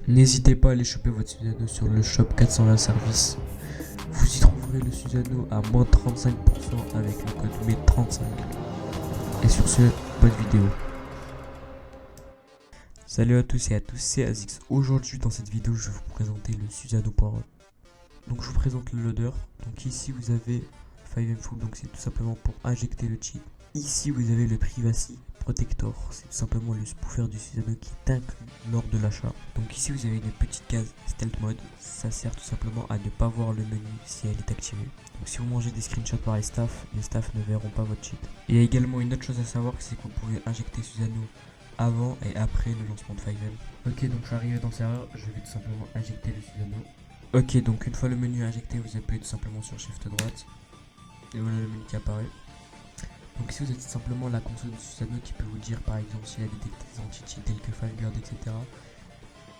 N'hésitez pas à aller choper votre Susano sur le shop 420 service. Vous y trouverez le Susano à moins 35% avec le code MED35. Et sur ce, bonne vidéo. Salut à tous et à tous, c'est Azix. Aujourd'hui dans cette vidéo, je vais vous présenter le Susano Power. Donc je vous présente le loader. Donc ici vous avez 5M Full, donc c'est tout simplement pour injecter le cheat. Ici vous avez le Privacy Protector, c'est tout simplement le spoofer du Susano qui est inclus lors de l'achat. Donc ici vous avez une petite case Stealth Mode, ça sert tout simplement à ne pas voir le menu si elle est activée. Donc si vous mangez des screenshots par les staffs ne verront pas votre cheat. Et il y a également une autre chose à savoir, c'est que vous pouvez injecter Susano avant et après le lancement de 5M. Ok, donc je suis arrivé dans le serveur, je vais tout simplement injecter le Susano. Ok, donc une fois le menu injecté, vous appuyez tout simplement sur Shift droite. Et voilà le menu qui apparaît. Donc ici vous avez tout simplement la console de Susano qui peut vous dire par exemple s'il a détecté des anti-cheats tels que FileGuard, etc.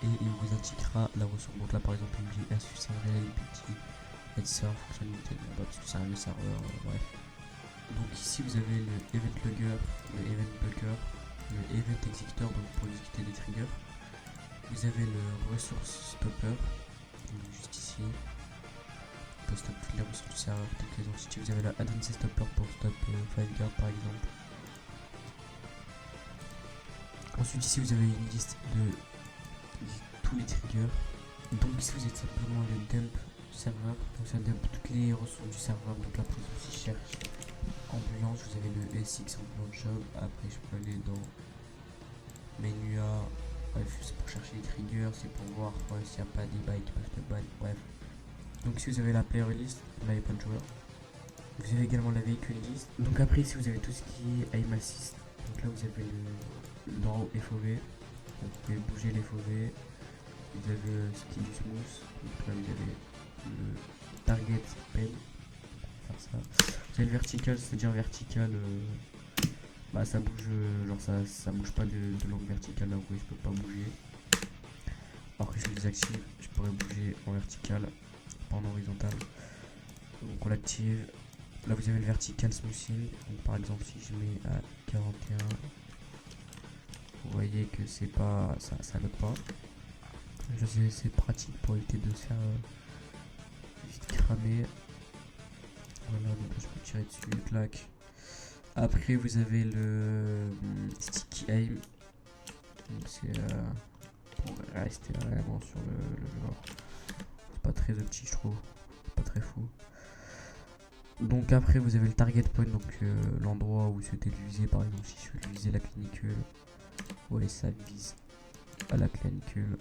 Et il vous indiquera la ressource. Donc là par exemple il me dit insuffisant reliability, addition fonctionnalité, parce que c'est un vieux serveur, bref. Donc ici vous avez le Event Logger, le Event Blocker, le Event Executor donc pour exécuter des triggers. Vous avez le Resource Stopper, donc juste ici. On peut stopper toutes les ressources du serveur, toutes les entités. Vous avez la Advanced Stopper pour stopper FileGuard par exemple. Ensuite ici vous avez une liste de tous les triggers. Donc ici vous avez simplement le dump serveur. Donc ça dump toutes les ressources du serveur. Donc après si je cherche ambulance, vous avez le SX ambulance job. Après je peux aller dans menu A. Bref, c'est pour chercher les triggers, c'est pour voir s'il n'y a pas des bugs qui peuvent te ban. Bref. Donc ici vous avez la player list, la weapon joueur. Vous avez également la véhicule list. Donc après ici vous avez tout ce qui est aim assist. Donc là vous avez le draw FOV. Donc vous pouvez bouger les FOV. Vous avez ce qui est du smooth. Donc là vous avez le target pen. Faire ça. Vous avez le vertical, c'est-à-dire vertical. Bah ça bouge, genre ça bouge pas de l'angle vertical. Là vous voyez je peux pas bouger. Alors que je le désactive, je pourrais bouger en vertical, pas en horizontal. Donc on l'active. Là vous avez le vertical smoothing. Donc par exemple si je mets à 41, vous voyez que c'est pas ça note pas. Je sais c'est pratique pour éviter de se faire vite cramer. Voilà, donc là, je peux tirer dessus, clac. Après vous avez le sticky aim. Donc c'est pour rester vraiment sur le genre. C'est pas très optique je trouve, pas très fou. Donc après vous avez le target point, donc l'endroit où c'était visé. Par exemple si je veux viser la clinicule, ouais ça vise à la clinicule.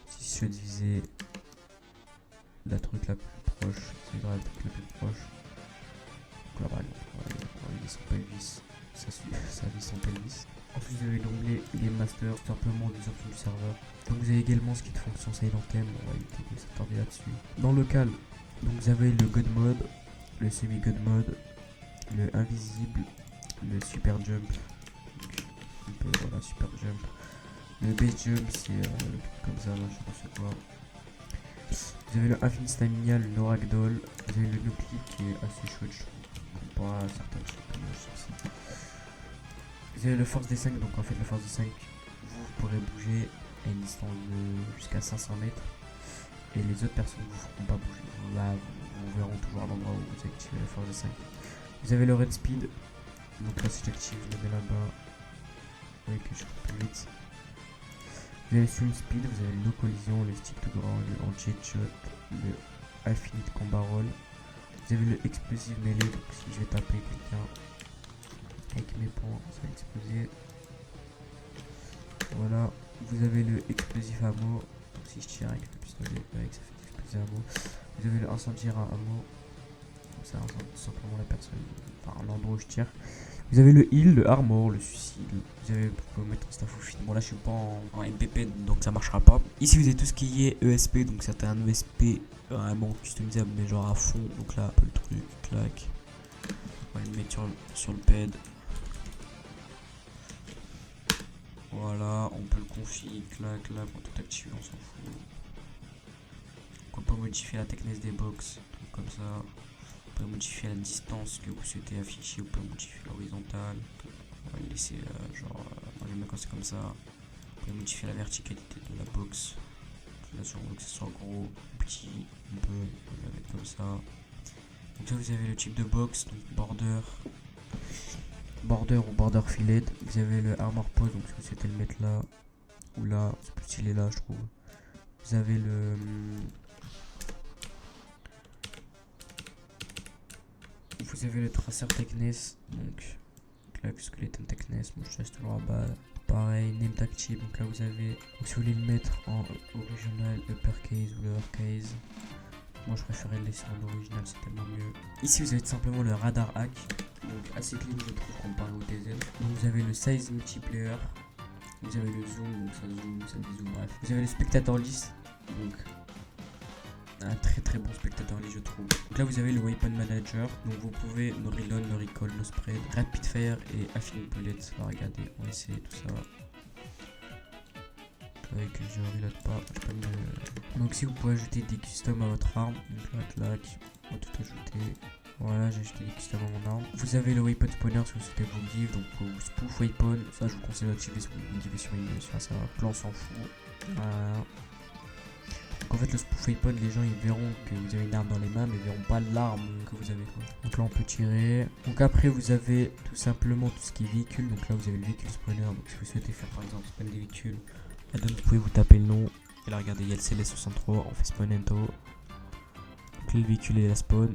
Si je veux viser la truc la plus proche, c'est la truc la plus proche. Donc là par exemple on va viser son pelvis, ça vise son pelvis. Ensuite vous avez l'onglet Game Master, tout simplement des options du serveur. Donc vous avez également ce qui est de fonction Silent M, on va éviter de s'attarder là-dessus. Dans le local, donc vous avez le God Mode, le Semi God Mode, le Invisible, le Super Jump, donc, voilà Super Jump. Le Base Jump c'est le truc comme ça, là, je sais pas c'est quoi. Vous avez le Infinite Stamina, le No Ragdoll, vous avez le No Clip qui est assez chouette je trouve, comparé à certains trucs comme ça. Vous avez le Force D5, donc en fait le Force D5 vous pourrez bouger à une distance de jusqu'à 500 mètres et les autres personnes ne vous feront pas bouger. Là vous verront toujours à l'endroit où vous activez la Force D5. Vous avez le Red Speed, donc là si j'active je le mets là-bas, vous voyez que je cours plus vite. Vous avez le Swim Speed, vous avez le No Collision, le Stick to Ground, le Anti-Headshot, le Infinite Combat Roll. Vous avez le Explosive Melee, donc si je vais taper quelqu'un avec mes points, ça va exploser. Voilà, vous avez le Explosive Ammo, donc si je tire avec le pistolet, avec ça fait Explosive Ammo. Vous avez le Incendiaire à Ammo, donc ça incendie tout simplement la personne, enfin l'endroit où je tire. Vous avez le heal, le armor, le suicide. Vous pouvez mettre un staff au film. Bon là je suis pas en MPP donc ça marchera pas. Ici vous avez tout ce qui est ESP, donc c'est un ESP vraiment customisable mais genre à fond. Donc là un peu le truc, clac. On va le mettre sur le pad. Voilà, on peut le confier, clac, là pour tout activer, on s'en fout. Donc on peut modifier la thickness des box, donc comme ça. On peut modifier la distance que vous souhaitez afficher, on peut modifier l'horizontale. On va le laisser genre, moi j'aime bien quand c'est comme ça. On peut modifier la verticalité de la box. box. Là sur box c'est soit gros, petit, on peut la mettre comme ça. Donc là vous avez le type de box, donc border ou border fillet. Vous avez le armor pose, donc si vous souhaitez le mettre là ou là, c'est plus stylé là je trouve. Vous avez le tracer thickness, donc là skeleton thickness, moi je reste toujours à bas. Pareil, name tag type, donc là vous avez, donc si vous voulez le mettre en original, uppercase ou lowercase, moi je préférais le laisser en original, c'est tellement mieux. Ici vous avez tout simplement le radar hack, donc assez clean je trouve comparé au DZ. Donc vous avez le size multiplayer, vous avez le zoom, donc ça dézoome, bref. Vous avez le spectator list, donc un très bon spectator list je trouve. Donc là vous avez le weapon manager, donc vous pouvez no reload, no recall, no spread, rapid fire et affine bullet. Alors regardez, on va essayer tout ça. Avec que je reload pas, donc si vous pouvez ajouter des customs à votre arme, donc là clac, on va tout ajouter. Voilà, j'ai ajouté des customs à mon arme. Vous avez le weapon spawner si vous souhaitez vous give, donc pour vous spoof weapon, ça je vous conseille d'activer si vous givez sur une sur un serveur, plan s'en fout. Voilà. Donc en fait le spoof weapon, les gens ils verront que vous avez une arme dans les mains mais ils verront pas l'arme que vous avez quoi. Donc là on peut tirer. Donc après vous avez tout simplement tout ce qui est véhicule, donc là vous avez le véhicule spawner, donc si vous souhaitez faire par exemple spawn des véhicules, là vous pouvez vous taper le nom. Et là regardez il y a le CL63, on fait spawn ento. Donc là le véhicule est la spawn.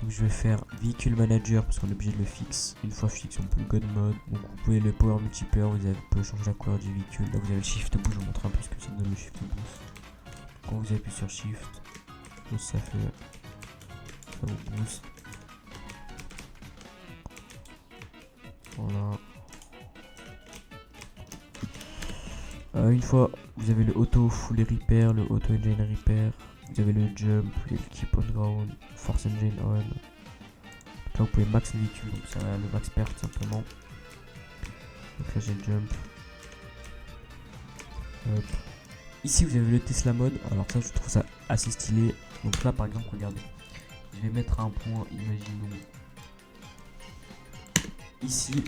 Donc je vais faire véhicule manager parce qu'on est obligé de le fixer. Une fois fixe on peut le god mode. Donc vous pouvez le power multiplayer, vous pouvez changer la couleur du véhicule. Là vous avez le shift boost, je vous montre un peu ce que ça donne le shift boost. Quand vous appuyez sur shift, ça vous boost. Voilà. Une fois vous avez le auto full repair, le auto engine repair, vous avez le jump, le keep on ground, force engine on. Donc là vous pouvez max le véhicule, donc ça va le max perte tout simplement. Donc là j'ai le jump. Hop. Ici vous avez le Tesla mode, alors ça je trouve ça assez stylé. Donc là par exemple regardez, je vais mettre un point, imaginons ici.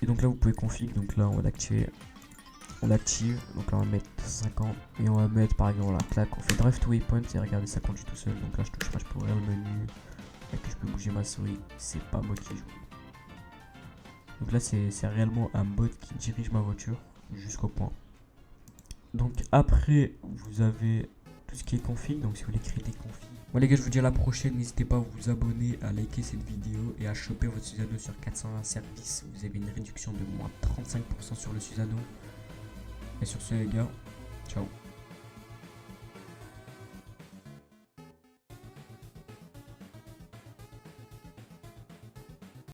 Et donc là vous pouvez config, donc là on va l'activer. On l'active, donc là on va mettre 50 et on va mettre par exemple la claque, on fait drive to waypoint et regardez ça conduit tout seul. Donc là je touche pas, je peux ouvrir le menu et que je peux bouger ma souris, c'est pas moi qui joue. Donc là c'est réellement un bot qui dirige ma voiture jusqu'au point. Donc après vous avez tout ce qui est config, donc si vous voulez créer des configs. Bon les gars je vous dis à la prochaine, n'hésitez pas à vous abonner, à liker cette vidéo et à choper votre Susano sur 420 services. Vous avez une réduction de moins 35% sur le Susano. Et sur ce les gars, ciao.